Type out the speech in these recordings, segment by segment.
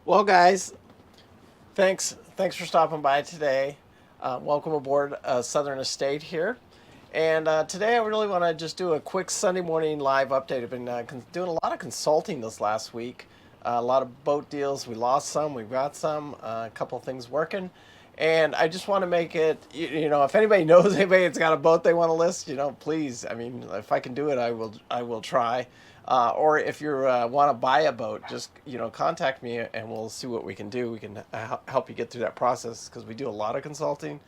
Well, guys, thanks for stopping by today. Welcome aboard Southern Estate here. And today I really want to just do a quick Sunday morning live update. I've been doing a lot of consulting this last week. A lot of boat deals. We lost some, we got some, a couple of things working. And I just want to make it, if anybody knows anybody that's got a boat they want to list, please. I mean, if I can do it, I will try. Or if you want to buy a boat, just contact me and we'll see what we can do. We can help you get through that process because we do a lot of consulting,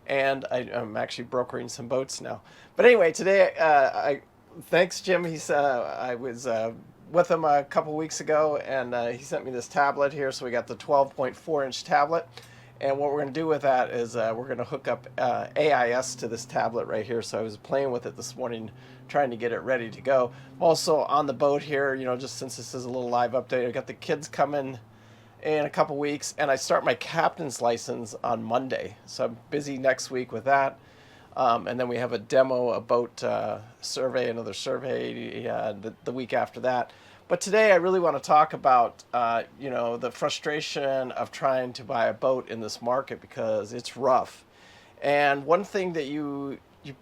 and I'm actually brokering some boats now. But anyway, today I thanks Jim. I was with him a couple weeks ago, and he sent me this tablet here. So we got the 12.4-inch tablet. And what we're going to do with that is we're going to hook up AIS to this tablet right here. So I was playing with it this morning, trying to get it ready to go. Also on the boat here, just since this is a little live update, I got the kids coming in a couple weeks, and I start my captain's license on Monday. So I'm busy next week with that. And then we have a demo, a boat survey, another survey the week after that. But today I really want to talk about, the frustration of trying to buy a boat in this market because it's rough. And one thing that you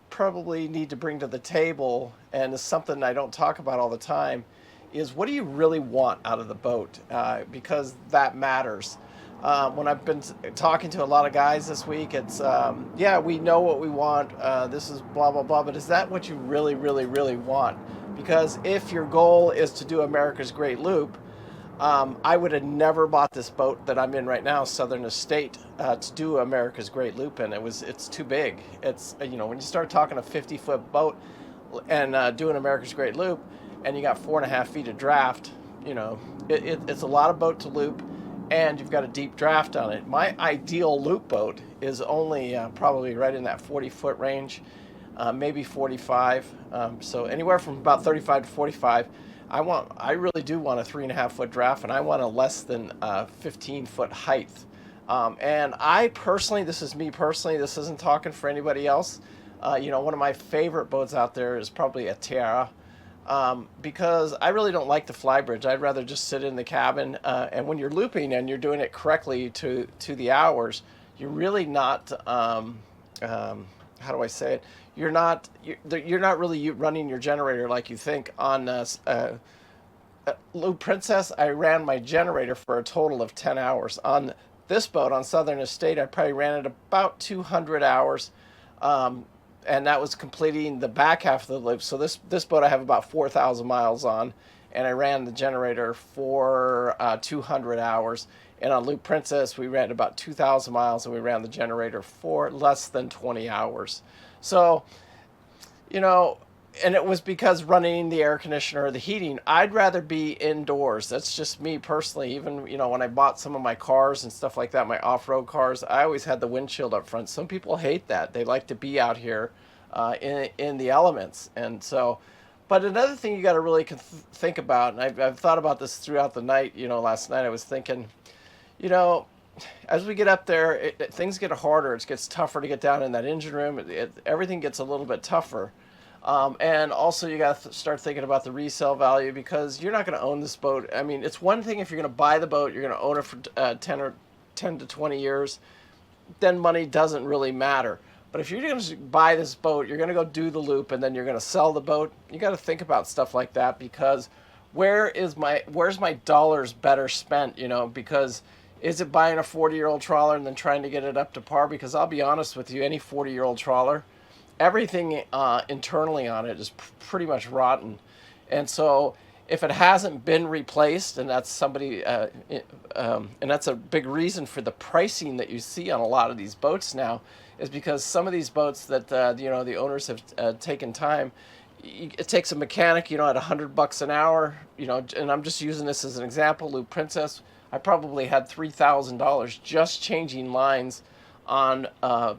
probably need to bring to the table, and is something I don't talk about all the time, is what do you really want out of the boat? Because that matters. When I've been talking to a lot of guys this week, it's, yeah, we know what we want. This is blah, blah, blah. But is that what you really, really, really want? Because if your goal is to do America's Great Loop, I would have never bought this boat that I'm in right now, Southern Estate, to do America's Great Loop in. It's too big. It's, when you start talking a 50-foot boat and doing America's Great Loop, and you got 4.5 feet of draft, it's a lot of boat to loop, and you've got a deep draft on it. My ideal loop boat is only probably right in that 40-foot range. Maybe 45. So anywhere from about 35 to 45. I really do want a 3.5 foot draft, and I want a less than 15-foot height. And I personally, this is me personally, this isn't talking for anybody else. One of my favorite boats out there is probably a Tiara. Because I really don't like the flybridge. I'd rather just sit in the cabin. And when you're looping and you're doing it correctly to the hours, you're really not, how do I say it? You're not really running your generator like you think. On Loop Princess, I ran my generator for a total of 10 hours. On this boat, on Southern Estate, I probably ran it about 200 hours. And that was completing the back half of the loop. So this boat I have about 4,000 miles on, and I ran the generator for 200 hours. And on Loop Princess, we ran about 2,000 miles, and we ran the generator for less than 20 hours. So, and it was because running the air conditioner or the heating, I'd rather be indoors. That's just me personally. Even, when I bought some of my cars and stuff like that, my off-road cars, I always had the windshield up front. Some people hate that. They like to be out here in the elements. And so, but another thing you got to really think about, and I've thought about this throughout the night, last night I was thinking, as we get up there, things get harder. It gets tougher to get down in that engine room. Everything gets a little bit tougher. And also you got to start thinking about the resale value, because you're not going to own this boat. I mean, it's one thing if you're going to buy the boat, you're going to own it for 10 to 20 years, then money doesn't really matter. But if you're going to buy this boat, you're going to go do the loop, and then you're going to sell the boat. You got to think about stuff like that, because where's my dollars better spent, because is it buying a 40-year-old trawler and then trying to get it up to par? Because I'll be honest with you, any 40-year-old trawler, everything internally on it is pretty much rotten. And so if it hasn't been replaced, and that's and that's a big reason for the pricing that you see on a lot of these boats now, is because some of these boats that the owners have taken time. It takes a mechanic, at $100 an hour, and I'm just using this as an example. Loop Princess, I probably had $3,000 just changing lines on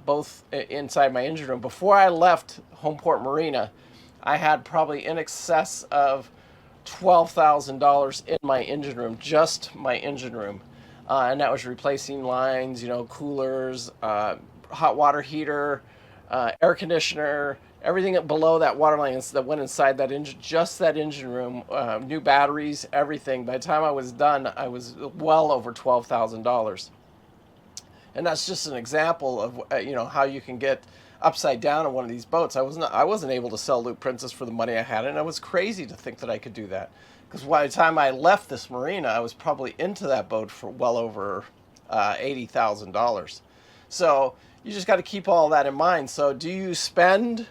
both inside my engine room. Before I left Homeport Marina, I had probably in excess of $12,000 in my engine room, just my engine room. And that was replacing lines, coolers, hot water heater, air conditioner, everything below that waterline that went inside that engine, just that engine room, new batteries, everything. By the time I was done, I was well over $12,000. And that's just an example of how you can get upside down on one of these boats. I wasn't able to sell Loop Princess for the money I had, and I was crazy to think that I could do that. Because by the time I left this marina, I was probably into that boat for well over $80,000. So you just got to keep all that in mind. So do you spend,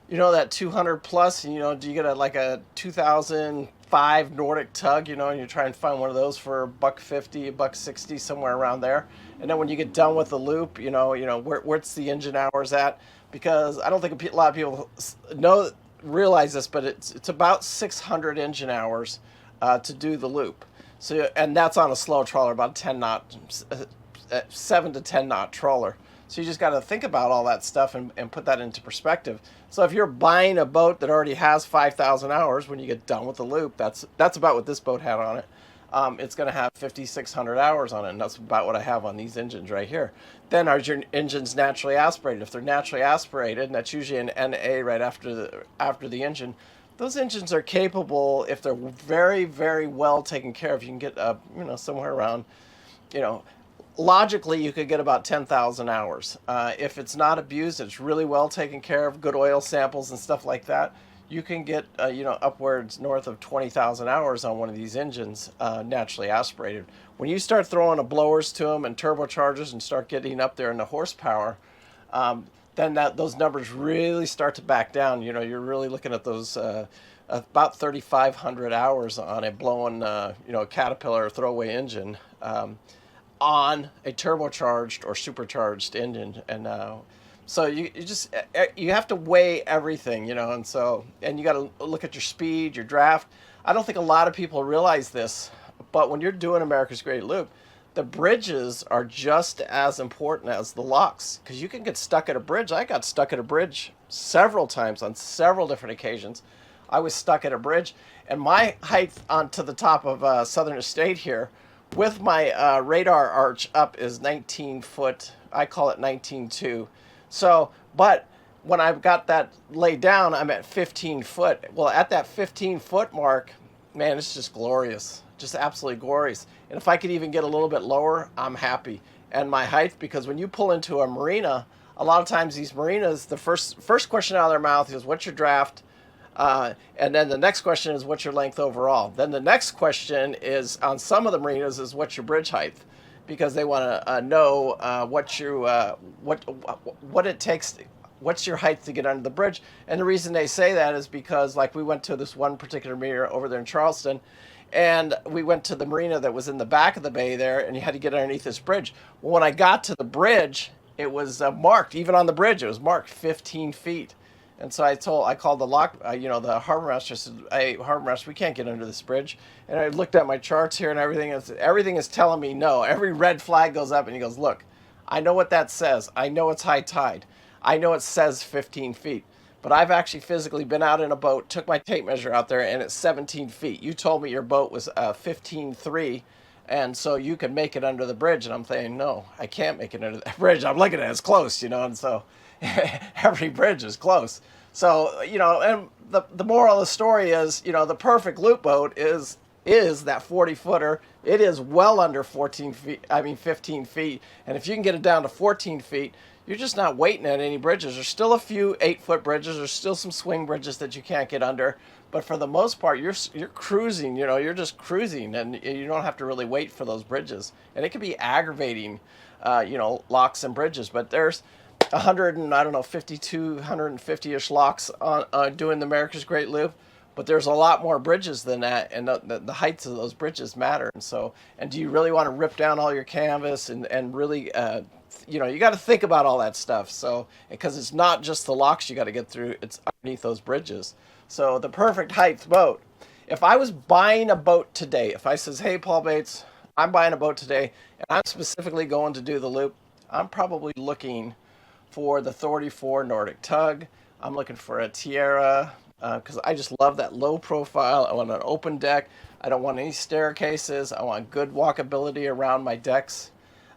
that 200 plus, and do you get like a 2005 Nordic tug, and you try and find one of those for $150, $160, somewhere around there. And then when you get done with the loop, where's the engine hours at? Because I don't think a lot of people realize this, but it's about 600 engine hours to do the loop. So, and that's on a slow trawler, about 10 knot, 7 to 10 knot trawler. So you just got to think about all that stuff and put that into perspective. So if you're buying a boat that already has 5,000 hours, when you get done with the loop, that's about what this boat had on it. It's going to have 5,600 hours on it, and that's about what I have on these engines right here. Then are your engines naturally aspirated? If they're naturally aspirated, and that's usually an NA right after the engine, those engines are capable, if they're very, very well taken care of. You can get somewhere around, logically you could get about 10,000 hours. If it's not abused, it's really well taken care of, good oil samples and stuff like that, you can get upwards north of 20,000 hours on one of these engines, naturally aspirated. When you start throwing blowers to them and turbochargers and start getting up there in the horsepower, then those numbers really start to back down. You're really looking at those about 3,500 hours on a blowing Caterpillar throwaway engine, on a turbocharged or supercharged engine. And so you have to weigh everything, and you got to look at your speed, your draft. I don't think a lot of people realize this, but when you're doing America's Great Loop, the bridges are just as important as the locks, because you can get stuck at a bridge. I got stuck at a bridge several times on several different occasions. I was stuck at a bridge, and my height onto the top of Southern Estate here, with my radar arch up, is 19 foot. I call it 19.2. So, but when I've got that laid down, I'm at 15 foot. Well, at that 15 foot mark, man, it's just glorious, just absolutely glorious. And if I could even get a little bit lower, I'm happy. And my height, because when you pull into a marina, a lot of times these marinas, the first question out of their mouth is, what's your draft? And then the next question is, what's your length overall? Then the next question is, on some of the marinas, is what's your bridge height? Because they want to know what it takes, what's your height to get under the bridge. And the reason they say that is because, like, we went to this one particular marina over there in Charleston, and we went to the marina that was in the back of the bay there, and you had to get underneath this bridge. Well, when I got to the bridge, it was marked, even on the bridge, it was marked 15 feet. And so I called the the harbor master. I said, "Hey, harbor master, we can't get under this bridge." And I looked at my charts here and everything. Everything is telling me no. Every red flag goes up, and he goes, "Look, I know what that says. I know it's high tide. I know it says 15 feet. But I've actually physically been out in a boat, took my tape measure out there, and it's 17 feet. You told me your boat was 15.3, and so you can make it under the bridge." And I'm saying, no, I can't make it under that bridge. I'm looking at it, it's close, and so every bridge is close. So, and the moral of the story is, the perfect loop boat is that 40 footer. It is well under 15 feet. And if you can get it down to 14 feet, you're just not waiting at any bridges. There's still a few 8-foot bridges. There's still some swing bridges that you can't get under. But for the most part, you're cruising, you're just cruising, and you don't have to really wait for those bridges. And it can be aggravating, locks and bridges. But there's 150-ish locks on doing the America's Great Loop, but there's a lot more bridges than that, and the heights of those bridges matter. And so, and do you really want to rip down all your canvas and really, you got to think about all that stuff. So, because it's not just the locks you got to get through, it's underneath those bridges. So the perfect height boat. If I was buying a boat today, if I says, "Hey, Paul Bates, I'm buying a boat today, and I'm specifically going to do the loop," I'm probably looking for the 34 Nordic Tug. I'm looking for a Tierra, because I just love that low profile. I want an open deck. I don't want any staircases. I want good walkability around my decks.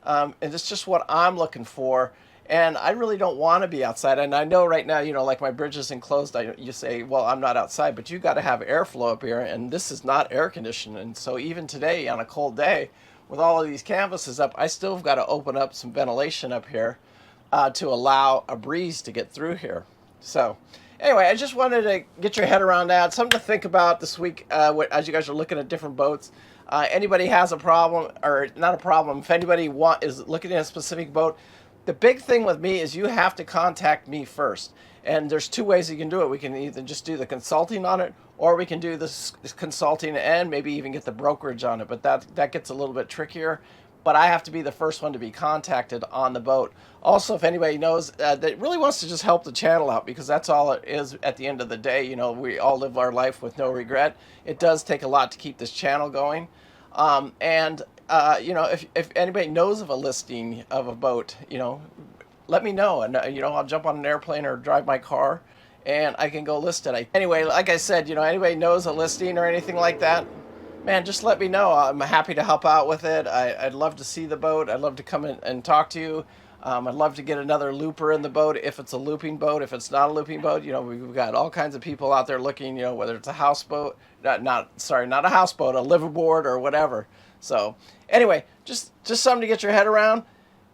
And it's just what I'm looking for. And I really don't want to be outside. And I know right now, like my bridge is enclosed. You say, well, I'm not outside, but you got to have airflow up here, and this is not air conditioned. And so even today on a cold day, with all of these canvases up, I still have got to open up some ventilation up here to allow a breeze to get through here. So anyway, I just wanted to get your head around that. Something to think about this week as you guys are looking at different boats. Anybody has a problem, or not a problem, if anybody is looking at a specific boat, the big thing with me is you have to contact me first. And there's two ways you can do it. We can either just do the consulting on it, or we can do this consulting and maybe even get the brokerage on it. But that gets a little bit trickier. But I have to be the first one to be contacted on the boat. Also, if anybody knows that really wants to just help the channel out, because that's all it is at the end of the day. We all live our life with no regret. It does take a lot to keep this channel going. If anybody knows of a listing of a boat, let me know, and I'll jump on an airplane or drive my car, and I can go list it. Anyway, like I said, anybody knows a listing or anything like that, man, just let me know. I'm happy to help out with it. I'd love to see the boat. I'd love to come in and talk to you. I'd love to get another looper in the boat if it's a looping boat. If it's not a looping boat, we've got all kinds of people out there looking, whether it's a houseboat, not a houseboat, a liveaboard or whatever. So anyway, just something to get your head around.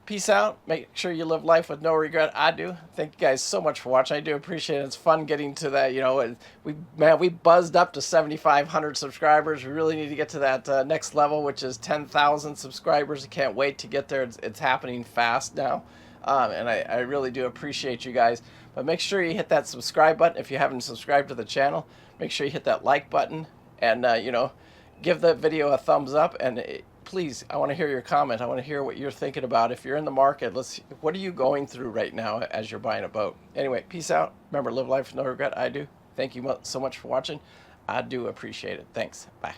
Peace out. Make sure you live life with no regret. I do. Thank you guys so much for watching. I do appreciate it. It's fun getting to that. We buzzed up to 7,500 subscribers. We really need to get to that next level, which is 10,000 subscribers. I can't wait to get there. It's happening fast now. And I really do appreciate you guys. But make sure you hit that subscribe button if you haven't subscribed to the channel. Make sure you hit that like button and, give the video a thumbs up. And please, I want to hear your comment. I want to hear what you're thinking about. If you're in the market, what are you going through right now as you're buying a boat? Anyway, peace out. Remember, live life with no regret. I do. Thank you so much for watching. I do appreciate it. Thanks. Bye.